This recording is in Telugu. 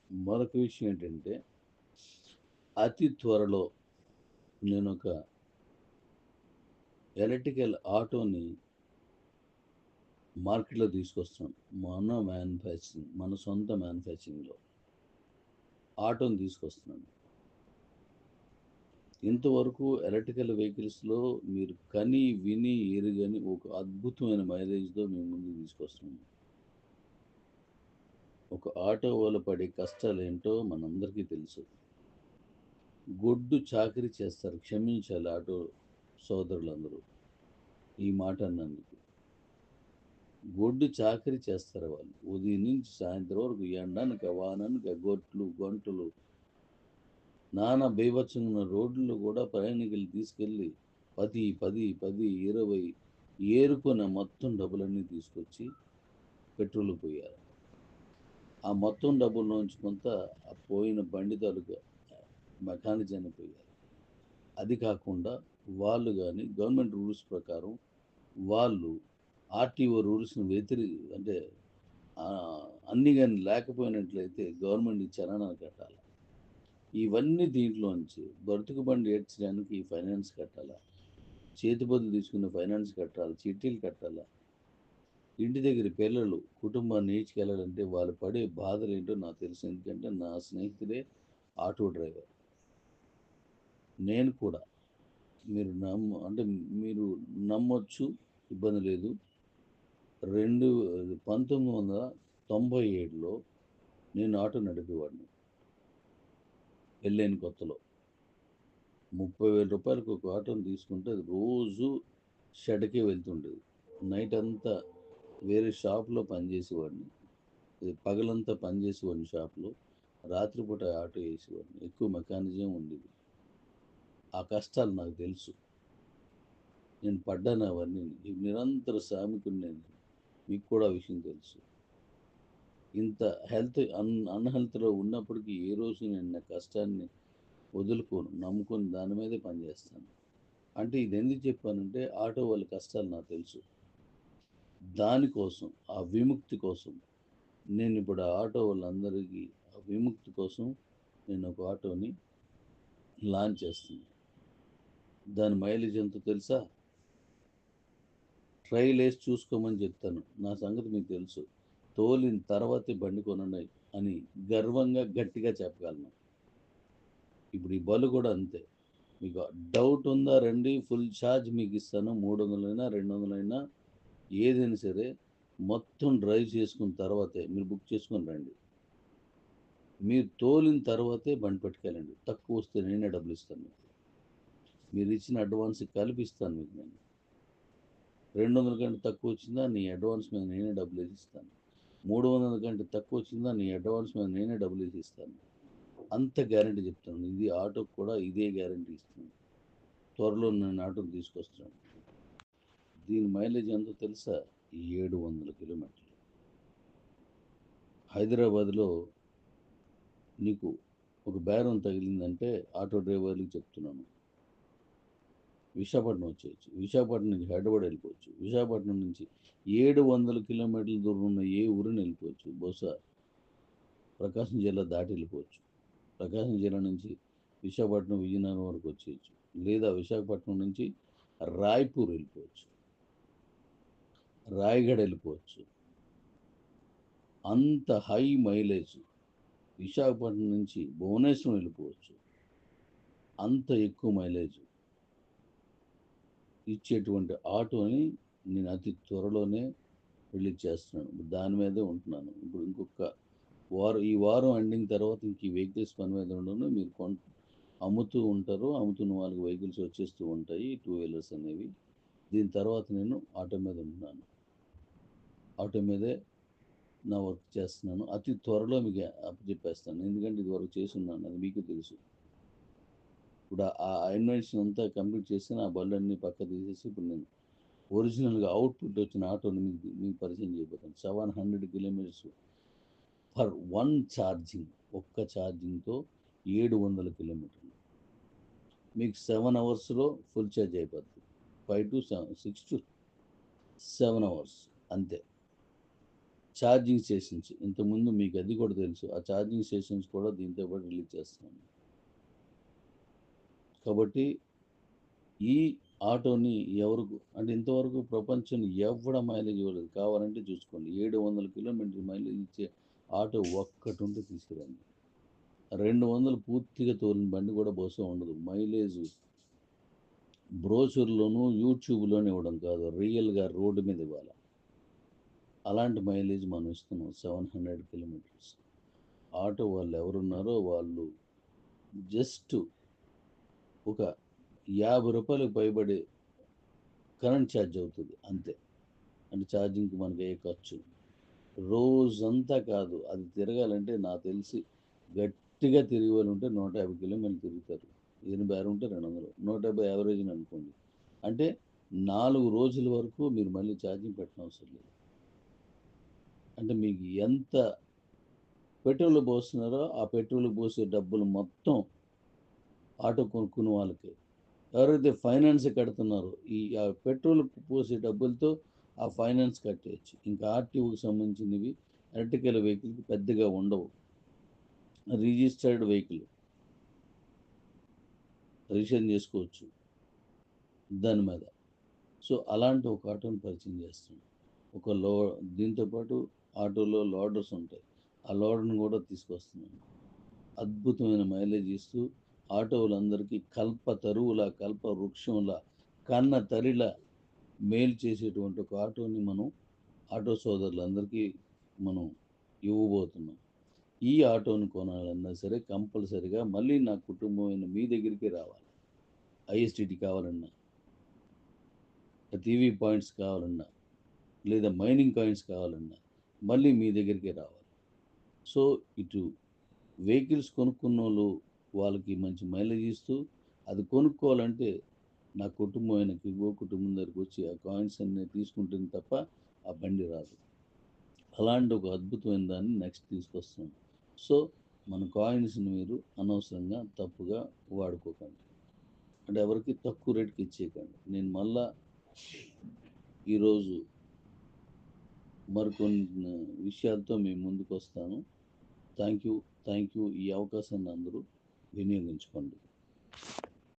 మరొక విషయం ఏంటంటే, అతి త్వరలో నేనొక ఎలక్ట్రికల్ ఆటోని మార్కెట్‌లో తీసుకొస్తున్నాను. మన సొంత మ్యానుఫ్యాక్చరింగ్‌లో ఆటోని తీసుకొస్తున్నాను. ఇంతవరకు ఎలక్ట్రికల్ వెహికల్స్‌లో మీరు కని, విని, ఎరుగని ఒక అద్భుతమైన మైలేజ్‌తో మీ ముందుకు తీసుకొస్తున్నాను. ఒక ఆటో వాళ్ళు పడే కష్టాలేంటో మనందరికీ తెలుసు. గొడ్డు చాకిరీ చేస్తారు. క్షమించాలి ఆటో సోదరులందరూ ఈ మాట అన్నందుకు. గొడ్డు చాకిరీ చేస్తారు వాళ్ళు. ఉదయం నుంచి సాయంత్రం వరకు ఎండనక, వాననక, గంటులు నానా బీభత్సంగా ఉన్న రోడ్లలో కూడా ప్రయాణికులు తీసుకెళ్ళి 10, 10, 10, 20 ఏరుకున్న మొత్తం డబ్బులన్నీ తీసుకొచ్చి పెట్రోల్ పోయారు. ఆ మొత్తం డబ్బుల్లోంచి కొంత ఆ పోయిన బండి తాలూకా మెకానిజాన్ని పోయారు. అది కాకుండా వాళ్ళు కానీ గవర్నమెంట్ రూల్స్ ప్రకారం వాళ్ళు ఆర్టీఓ రూల్స్ని అంటే ఆ, అన్ని కానీ లేకపోయినట్లయితే గవర్నమెంట్ చలనా కట్టాలి. ఇవన్నీ దీంట్లోంచి బ్రతుకు బండి ఏడ్చడానికి ఈ ఫైనాన్స్ కట్టాలా, చేతిబదులు తీసుకున్న ఫైనాన్స్ కట్టాలి, చిట్టీలు కట్టాలా, ఇంటి దగ్గర పిల్లలు కుటుంబాన్ని ఈడ్చుకెళ్ళాలంటే వాళ్ళు పడే బాధలు ఏంటో నాకు తెలుసు. ఎందుకంటే నా స్నేహితుడే ఆటో డ్రైవర్. నేను కూడా అంటే మీరు నమ్మొచ్చు, ఇబ్బంది లేదు. 1997లో నేను ఆటో నడిపేవాడిని పెళ్ళైన కొత్తలో. 30,000 రూపాయలకు ఒక ఆటోని తీసుకుంటే అది రోజు షెడ్కే వెళ్తుండేది. నైట్ అంతా వేరే షాప్లో పనిచేసేవాడిని. పగలంతా పనిచేసేవాడిని షాప్లో. రాత్రిపూట ఆటో వేసేవాడిని. ఎక్కువ మెకానిజం ఉండేది. ఆ కష్టాలు నాకు తెలుసు. నేను పడ్డాను అవన్నీ. నిరంతర శ్రామికుడిని నేను. మీకు కూడా ఆ విషయం తెలుసు. ఇంత అన్‌హెల్త్‌లో ఉన్నప్పటికీ ఏ రోజు నేను నా కష్టాన్ని వదులుకోను. నమ్ముకొని దాని మీదే పనిచేస్తాను. అంటే ఇది ఎందుకు చెప్పానంటే ఆటో వాళ్ళ కష్టాలు నాకు తెలుసు. దానికోసం, ఆ విముక్తి కోసం నేను ఇప్పుడు ఆ ఆటో వాళ్ళందరికీ ఆ విముక్తి కోసం నేను ఒక ఆటోని లాంచ్ చేస్తున్నాను. దాని మైలేజ్ ఎంతో తెలుసా? ట్రైల్ వేసి చూసుకోమని చెప్తాను. నా సంగతి మీకు తెలుసు. తోలిన తర్వాతే బండి కొనండి అని గర్వంగా గట్టిగా చెప్పగలను. ఇప్పుడు ఈ బళ్ళు కూడా అంతే. మీకు డౌట్ ఉందా రండి, ఫుల్ ఛార్జ్ మీకు ఇస్తాను. 300 200 ఏదైనా సరే మొత్తం డ్రైవ్ చేసుకున్న తర్వాతే మీరు బుక్ చేసుకొని రండి. మీరు తోలిన తర్వాతే బండి పట్టుకెళ్ళండి. తక్కువ వస్తే నేనే డబ్బులు ఇస్తాను మీకు. మీరు ఇచ్చిన అడ్వాన్స్ కలిపి ఇస్తాను మీకు నేను. 200 కంటే తక్కువ వచ్చిందా నీ అడ్వాన్స్ మీద నేనే డబ్బులు వేసి ఇస్తాను. 300 కంటే తక్కువ వచ్చిందా నీ అడ్వాన్స్ మీద నేనే డబ్బులు వేసి ఇస్తాను. అంత గ్యారంటీ చెప్తాను. ఇది ఆటోకి కూడా ఇదే గ్యారంటీ ఇస్తాను. త్వరలో నేను ఆటోని తీసుకొస్తున్నాను. దీని మైలేజ్ ఎంతో తెలుసా? 700 కిలోమీటర్లు. హైదరాబాద్లో నీకు ఒక బేరం తగిలిందంటే ఆటో డ్రైవర్లకు చెప్తున్నాను, విశాఖపట్నం వచ్చేయచ్చు. విశాఖపట్నం నుంచి హైదరాబాద్ వెళ్ళిపోవచ్చు. విశాఖపట్నం నుంచి 700 కిలోమీటర్ల దూరం ఉన్న ఏ ఊరిని వెళ్ళిపోవచ్చు. బహుశా ప్రకాశం జిల్లా దాటి వెళ్ళిపోవచ్చు. ప్రకాశం జిల్లా నుంచి విశాఖపట్నం, విజయనగరం వరకు వచ్చేయచ్చు. లేదా విశాఖపట్నం నుంచి రాయ్పూర్ వెళ్ళిపోవచ్చు, రాయగఢ్ వెళ్ళిపోవచ్చు. అంత హై మైలేజ్. విశాఖపట్నం నుంచి భువనేశ్వరం వెళ్ళిపోవచ్చు. అంత ఎక్కువ మైలేజ్ ఇచ్చేటువంటి ఆటోని నేను అతి త్వరలోనే రిలీజ్ చేస్తున్నాను. దాని మీదే ఉంటున్నాను. ఇప్పుడు ఇంకొక ఈ వారం ఎండింగ్ తర్వాత ఇంక ఈ వెహికల్స్ పని మీద ఉండను. మీరు అమ్ముతూ ఉంటారు. అమ్ముతున్న వాళ్ళకి వెహికల్స్ వచ్చేస్తూ ఉంటాయి, టూ వీలర్స్ అనేవి. దీని తర్వాత నేను ఆటో మీద ఉంటున్నాను. ఆటో మీదే నా వర్క్ చేస్తున్నాను. అతి త్వరలో మీకు అప్పచెప్పేస్తాను. ఎందుకంటే ఇది వరకు చేసి ఉన్నాను, అది మీకు తెలుసు. ఇప్పుడు ఆ ఇన్వెన్షన్ అంతా కంప్లీట్ చేసి ఆ బళ్ళన్నీ పక్క తీసేసి ఇప్పుడు నేను ఒరిజినల్గా అవుట్పుట్ వచ్చిన ఆటోని మీకు పరిచయం చేయబోతాను. 700 కిలోమీటర్స్ పర్ వన్ ఛార్జింగ్. ఒక్క ఛార్జింగ్తో 700 కిలోమీటర్లు. మీకు 7 అవర్స్లో ఫుల్ ఛార్జ్ అయిపోతుంది. 5 to 7, 6 to 7 అవర్స్ అంతే. ఛార్జింగ్ స్టేషన్స్ ఇంతకుముందు మీకు అది కూడా తెలుసు. ఆ ఛార్జింగ్ స్టేషన్స్ కూడా దీంతో పాటు రిలీజ్ చేస్తున్నాను. కాబట్టి ఈ ఆటోని అంటే ఇంతవరకు ప్రపంచంలో ఎవడ మైలేజ్ ఇవ్వలేదు. కావాలంటే చూసుకోండి. 700 కిలోమీటర్ మైలేజ్ ఇచ్చే ఆటో ఒక్కటి ఉంటే తీసుకురండి. 200 పూర్తిగా తోలిన బండి కూడా బహుశా ఉండదు. మైలేజ్ బ్రోచర్లోను యూట్యూబ్లోనే ఇవ్వడం కాదు, రియల్గా రోడ్డు మీద ఇవ్వాలి. అలాంటి మైలేజ్ మనం ఇస్తున్నాం 700 కిలోమీటర్స్. ఆటో వాళ్ళు ఎవరున్నారో వాళ్ళు జస్ట్ ఒక 50 రూపాయలకు పైబడి కరెంట్ ఛార్జ్ అవుతుంది అంతే. అంటే ఛార్జింగ్కి మనకి ఏ ఖర్చు రోజంతా కాదు. అది తిరగాలంటే నాకు తెలిసి గట్టిగా తిరిగే వాళ్ళు ఉంటే 150 కిలోమీటర్లు తిరుగుతారు. 86 ఉంటే 200, 150 యావరేజ్ అనుకోండి. అంటే 4 రోజుల వరకు మీరు మళ్ళీ ఛార్జింగ్ పెట్టనవసరం లేదు. అంటే మీకు ఎంత పెట్రోల్ పోస్తున్నారో ఆ పెట్రోల్ పోసే డబ్బులు మొత్తం ఆటో కొనుక్కున్న వాళ్ళకి, ఎవరైతే ఫైనాన్స్ కడుతున్నారో ఈ పెట్రోల్ పోసే డబ్బులతో ఆ ఫైనాన్స్ కట్టేయచ్చు. ఇంకా ఆర్టీఓకి సంబంధించినవి ఎలక్ట్రికల్ వెహికల్కి పెద్దగా ఉండవు. రిజిస్టర్డ్ వెహికల్ రిజిస్ట్రేషన్ చేసుకోవచ్చు దాని మీద. సో అలాంటి ఒక ఆటోని పరిచయం చేస్తున్నాం. దీంతోపాటు ఆటోలో లోడర్స్ ఉంటాయి. ఆ లోడర్ని కూడా తీసుకొస్తున్నాను. అద్భుతమైన మైలేజ్ ఇస్తూ ఆటోలందరికీ కల్ప వృక్షంలా కన్న తరిలా మేలు చేసేటువంటి ఒక ఆటోని మనం ఆటో సోదరులందరికీ మనం ఇవ్వబోతున్నాం. ఈ ఆటోని కొనాలన్నా సరే కంపల్సరిగా మళ్ళీ నా కుటుంబమైన మీ దగ్గరికి రావాలి. ఐఎస్టిటీ కావాలన్నా, టీవీ పాయింట్స్ కావాలన్నా, లేదా మైనింగ్ కాయిన్స్ కావాలన్నా మళ్ళీ మీ దగ్గరికి రావాలి. సో ఇటు వెహికల్స్ కొనుక్కున్న వాళ్ళకి మంచి మైలేజ్ ఇస్తూ, అది కొనుక్కోవాలంటే నా కుటుంబమైన కిగో కుటుంబం దగ్గరికి వచ్చి ఆ కాయిన్స్ అన్నీ తీసుకుంటుంది తప్ప ఆ బండి రాదు. అలాంటి ఒక అద్భుతమైన దాన్ని నెక్స్ట్ తీసుకొస్తాం. సో మన కాయిన్స్ని మీరు అనవసరంగా తప్పుగా వాడుకోకండి. అంటే ఎవరికి తక్కువ రేటుకి ఇచ్చేయకండి. నేను మళ్ళా ఈరోజు మరికొన్ని విషయాలతో మేము ముందుకు వస్తాను. Thank you. ఈ అవకాశాన్ని అందరూ వినియోగించుకోండి.